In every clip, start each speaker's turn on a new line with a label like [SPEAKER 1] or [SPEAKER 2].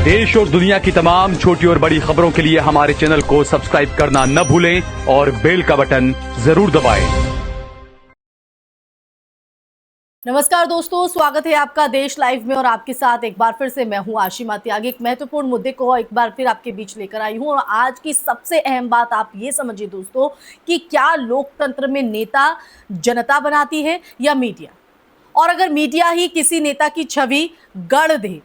[SPEAKER 1] देश और दुनिया की तमाम छोटी और बड़ी खबरों के लिए हमारे चैनल को सब्सक्राइब करना न भूलें और बेल का बटन जरूर दबाएं।
[SPEAKER 2] नमस्कार दोस्तों, स्वागत है आपका देश लाइव में और आपके साथ एक बार फिर से मैं हूं आशिमा त्यागी। एक महत्वपूर्ण मुद्दे को एक बार फिर आपके बीच लेकर आई हूं और आज की सबसे अहम बात आप ये समझिए दोस्तों कि क्या लोकतंत्र में नेता जनता बनाती है या मीडिया। और अगर मीडिया ही किसी नेता की छवि गढ़ दे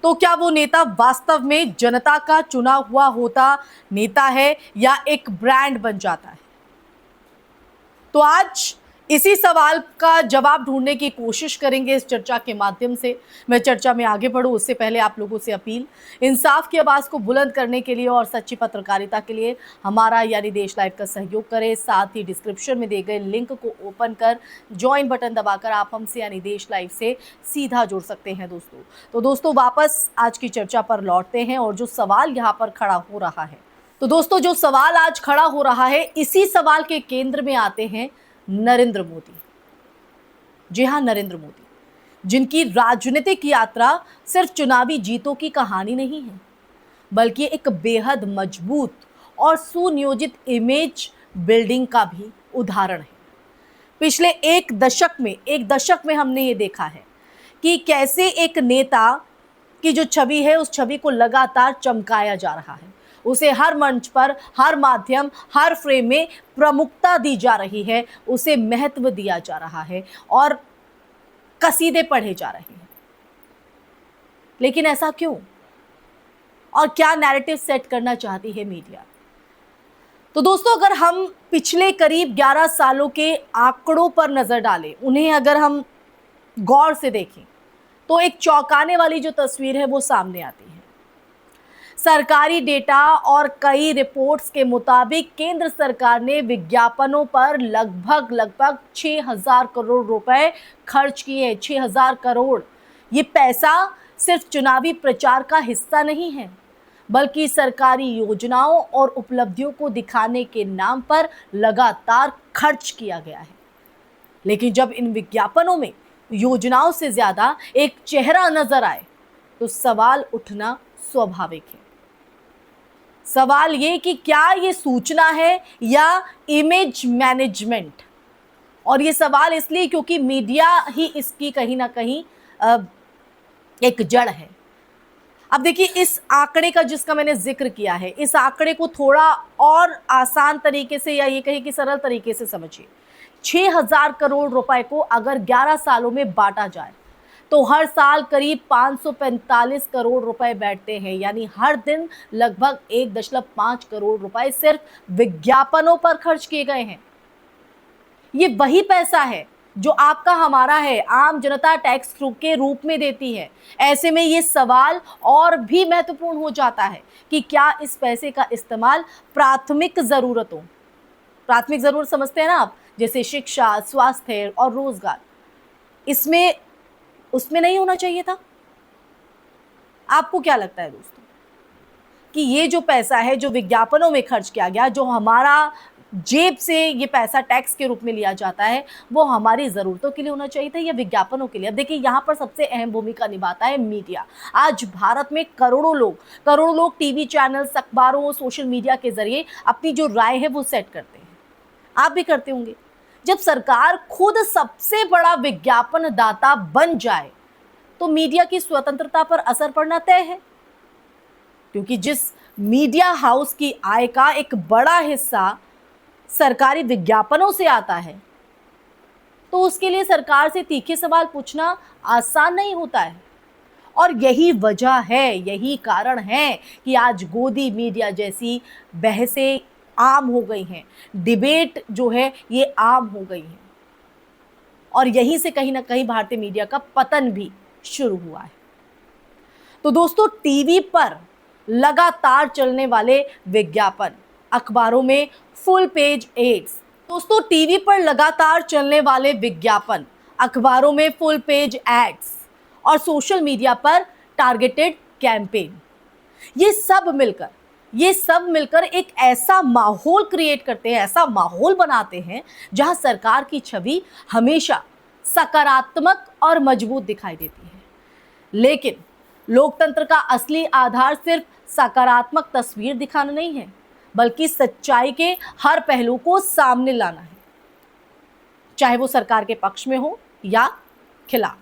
[SPEAKER 2] तो क्या वो नेता वास्तव में जनता का चुना हुआ होता नेता है या एक ब्रांड बन जाता है। तो आज इसी सवाल का जवाब ढूंढने की कोशिश करेंगे इस चर्चा के माध्यम से। मैं चर्चा में आगे बढ़ूं उससे पहले आप लोगों से अपील, इंसाफ की आवाज़ को बुलंद करने के लिए और सच्ची पत्रकारिता के लिए हमारा यानी देश लाइव का सहयोग करें। साथ ही डिस्क्रिप्शन में दिए गए लिंक को ओपन कर ज्वाइन बटन दबाकर आप हमसे यानी देश लाइव से सीधा जुड़ सकते हैं दोस्तों। तो दोस्तों वापस आज की चर्चा पर लौटते हैं और जो सवाल यहाँ पर खड़ा हो रहा है, तो दोस्तों जो सवाल आज खड़ा हो रहा है, इसी सवाल के केंद्र में आते हैं नरेंद्र मोदी। जी हां, नरेंद्र मोदी, जिनकी राजनीतिक यात्रा सिर्फ चुनावी जीतों की कहानी नहीं है, बल्कि एक बेहद मजबूत और सुनियोजित इमेज बिल्डिंग का भी उदाहरण है। पिछले एक दशक में हमने ये देखा है कि कैसे एक नेता की जो छवि है उस छवि को लगातार चमकाया जा रहा है, उसे हर मंच पर, हर माध्यम, हर फ्रेम में प्रमुखता दी जा रही है, उसे महत्व दिया जा रहा है और कसीदे पढ़े जा रहे हैं। लेकिन ऐसा क्यों और क्या नैरेटिव सेट करना चाहती है मीडिया। तो दोस्तों अगर हम पिछले करीब 11 सालों के आंकड़ों पर नजर डालें, उन्हें अगर हम गौर से देखें तो एक चौंकाने वाली जो तस्वीर है वो सामने आती है। सरकारी डेटा और कई रिपोर्ट्स के मुताबिक केंद्र सरकार ने विज्ञापनों पर लगभग 6,000 करोड़ रुपए खर्च किए। 6,000 करोड़। ये पैसा सिर्फ चुनावी प्रचार का हिस्सा नहीं है, बल्कि सरकारी योजनाओं और उपलब्धियों को दिखाने के नाम पर लगातार खर्च किया गया है। लेकिन जब इन विज्ञापनों में योजनाओं से ज्यादा एक चेहरा नजर आए तो सवाल उठना स्वाभाविक है। सवाल ये कि क्या ये सूचना है या इमेज मैनेजमेंट। और ये सवाल इसलिए क्योंकि मीडिया ही इसकी कहीं ना कहीं एक जड़ है। अब देखिए इस आंकड़े का जिसका मैंने जिक्र किया है, इस आंकड़े को थोड़ा और आसान तरीके से या ये कहीं कि सरल तरीके से समझिए। 6,000 करोड़ रुपए को अगर 11 सालों में बांटा जाए तो हर साल करीब 545 करोड़ रुपए बैठते हैं, यानी हर दिन लगभग 1.5 करोड़ रुपए सिर्फ विज्ञापनों पर खर्च किए गए हैं। ये वही पैसा है जो आपका हमारा है, आम जनता टैक्स के रूप में देती है। ऐसे में ये सवाल और भी महत्वपूर्ण हो जाता है कि क्या इस पैसे का इस्तेमाल प्राथमिक जरूरत समझते हैं ना आप, जैसे शिक्षा, स्वास्थ्य और रोजगार, उसमें नहीं होना चाहिए था। आपको क्या लगता है दोस्तों कि ये जो पैसा है जो विज्ञापनों में खर्च किया गया, जो हमारा जेब से ये पैसा टैक्स के रूप में लिया जाता है, वो हमारी ज़रूरतों के लिए होना चाहिए था या विज्ञापनों के लिए। अब देखिए यहाँ पर सबसे अहम भूमिका निभाता है मीडिया। आज भारत में करोड़ों लोग टीवी चैनल्स, अखबारों, सोशल मीडिया के जरिए अपनी जो राय है वो सेट करते हैं। आप भी करते होंगे। जब सरकार खुद सबसे बड़ा विज्ञापन दाता बन जाए तो मीडिया की स्वतंत्रता पर असर पड़ना तय है, क्योंकि जिस मीडिया हाउस की आय का एक बड़ा हिस्सा सरकारी विज्ञापनों से आता है, तो उसके लिए सरकार से तीखे सवाल पूछना आसान नहीं होता है। और यही वजह है, यही कारण है कि आज गोदी मीडिया जैसी बहसें आम हो गई हैं, डिबेट जो है ये आम हो गई है और यहीं से कहीं ना कहीं भारतीय मीडिया का पतन भी शुरू हुआ है। तो दोस्तों टीवी पर लगातार चलने वाले विज्ञापन, अखबारों में फुल पेज एड्स, दोस्तों टीवी पर लगातार चलने वाले विज्ञापन, अखबारों में फुल पेज एड्स और सोशल मीडिया पर टारगेटेड कैंपेन, ये सब मिलकर एक ऐसा माहौल क्रिएट करते हैं, ऐसा माहौल बनाते हैं जहां सरकार की छवि हमेशा सकारात्मक और मजबूत दिखाई देती है। लेकिन लोकतंत्र का असली आधार सिर्फ सकारात्मक तस्वीर दिखाना नहीं है, बल्कि सच्चाई के हर पहलू को सामने लाना है, चाहे वो सरकार के पक्ष में हो या खिलाफ।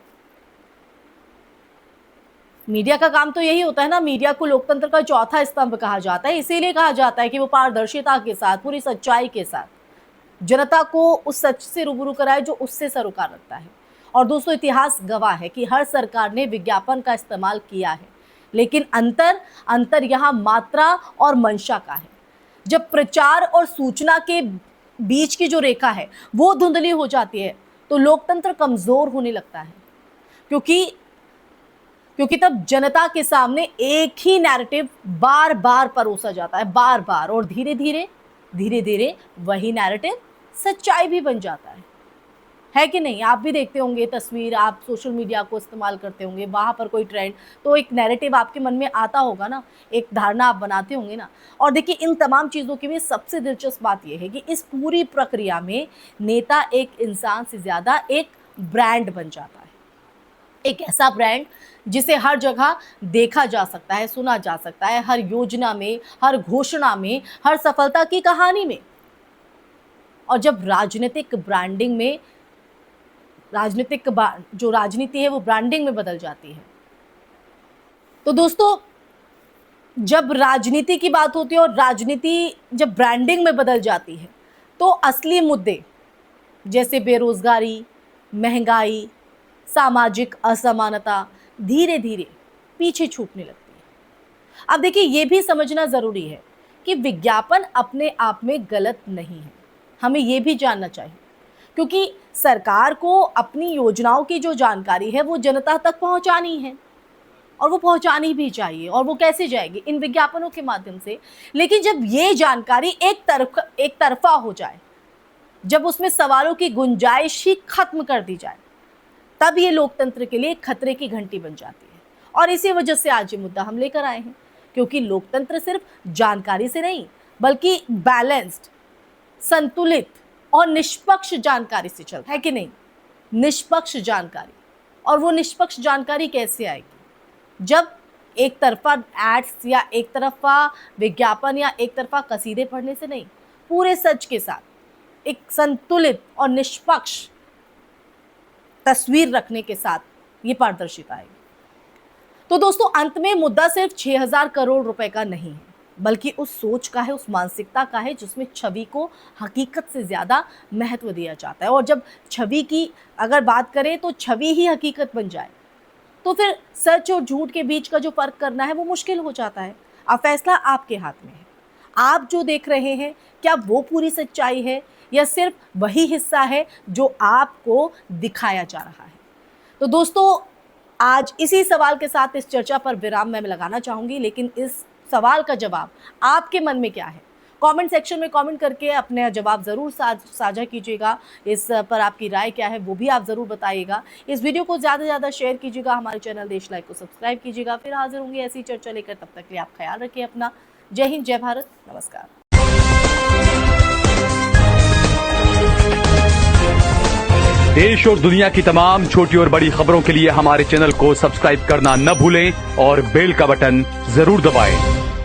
[SPEAKER 2] मीडिया का काम तो यही होता है ना। मीडिया को लोकतंत्र का चौथा स्तंभ कहा जाता है। इसीलिए कहा जाता है कि वो पारदर्शिता के साथ, पूरी सच्चाई के साथ जनता को उस सच से रूबरू कराए जो उससे सरोकार रखता है। और दोस्तों, इतिहास गवाह है कि हर सरकार ने विज्ञापन का इस्तेमाल किया है, लेकिन अंतर यहाँ मात्रा और मंशा का है। जब प्रचार और सूचना के बीच की जो रेखा है वो धुंधली हो जाती है तो लोकतंत्र कमजोर होने लगता है, क्योंकि तब जनता के सामने एक ही नैरेटिव बार बार परोसा जाता है, बार बार, और धीरे धीरे वही नैरेटिव सच्चाई भी बन जाता है कि नहीं। आप भी देखते होंगे तस्वीर, आप सोशल मीडिया को इस्तेमाल करते होंगे, वहाँ पर कोई ट्रेंड, तो एक नैरेटिव आपके मन में आता होगा ना, एक धारणा आप बनाते होंगे ना। और देखिए, इन तमाम चीज़ों के में सबसे दिलचस्प बात यह है कि इस पूरी प्रक्रिया में नेता एक इंसान से ज़्यादा एक ब्रांड बन जाता है, एक ऐसा ब्रांड जिसे हर जगह देखा जा सकता है, सुना जा सकता है, हर योजना में, हर घोषणा में, हर सफलता की कहानी में। और जब राजनीतिक ब्रांडिंग में, जो राजनीति है वो ब्रांडिंग में बदल जाती है, तो दोस्तों, जब राजनीति की बात होती है और राजनीति जब ब्रांडिंग में बदल जाती है तो असली मुद्दे जैसे बेरोजगारी, महंगाई, सामाजिक असमानता धीरे धीरे पीछे छूटने लगती है। अब देखिए, ये भी समझना ज़रूरी है कि विज्ञापन अपने आप में गलत नहीं है, हमें ये भी जानना चाहिए, क्योंकि सरकार को अपनी योजनाओं की जो जानकारी है वो जनता तक पहुंचानी है, और वो पहुंचानी भी चाहिए। और वो कैसे जाएगी? इन विज्ञापनों के माध्यम से। लेकिन जब ये जानकारी एक तरफा हो जाए, जब उसमें सवालों की गुंजाइश ही खत्म कर दी जाए, तब ये लोकतंत्र के लिए खतरे की घंटी बन जाती है। और इसी वजह से आज ये मुद्दा हम लेकर आए हैं, क्योंकि लोकतंत्र सिर्फ जानकारी से नहीं, बल्कि बैलेंस्ड, संतुलित और निष्पक्ष जानकारी से चलता है कि नहीं। निष्पक्ष जानकारी, और वो निष्पक्ष जानकारी कैसे आएगी? जब एक तरफा एड्स या एक तरफा विज्ञापन या एक तरफा कसीदे पढ़ने से नहीं, पूरे सच के साथ एक संतुलित और निष्पक्ष तस्वीर रखने के साथ ये पारदर्शिता आएगी। तो दोस्तों, अंत में मुद्दा सिर्फ 6000 करोड़ रुपए का नहीं है, बल्कि उस सोच का है, उस मानसिकता का है जिसमें छवि को हकीकत से ज़्यादा महत्व दिया जाता है। और जब छवि की अगर बात करें तो छवि ही हकीकत बन जाए तो फिर सच और झूठ के बीच का जो फ़र्क करना है वो मुश्किल हो जाता है। अब फैसला आपके हाथ में है। आप जो देख रहे हैं, क्या वो पूरी सच्चाई है या सिर्फ वही हिस्सा है जो आपको दिखाया जा रहा है? तो दोस्तों, आज इसी सवाल के साथ इस चर्चा पर विराम मैं लगाना चाहूँगी, लेकिन इस सवाल का जवाब आपके मन में क्या है? कमेंट सेक्शन में कमेंट करके अपने जवाब ज़रूर साझा कीजिएगा। इस पर आपकी राय क्या है वो भी आप ज़रूर बताइएगा। इस वीडियो को ज़्यादा से ज़्यादा शेयर कीजिएगा, हमारे चैनल देश लाइव को सब्सक्राइब कीजिएगा। फिर हाजिर होंगे ऐसी चर्चा लेकर, तब तक के लिए आप ख्याल रखिए अपना। जय हिंद, जय भारत, नमस्कार।
[SPEAKER 1] देश और दुनिया की तमाम छोटी और बड़ी खबरों के लिए हमारे चैनल को सब्सक्राइब करना न भूलें और बेल का बटन जरूर दबाएं।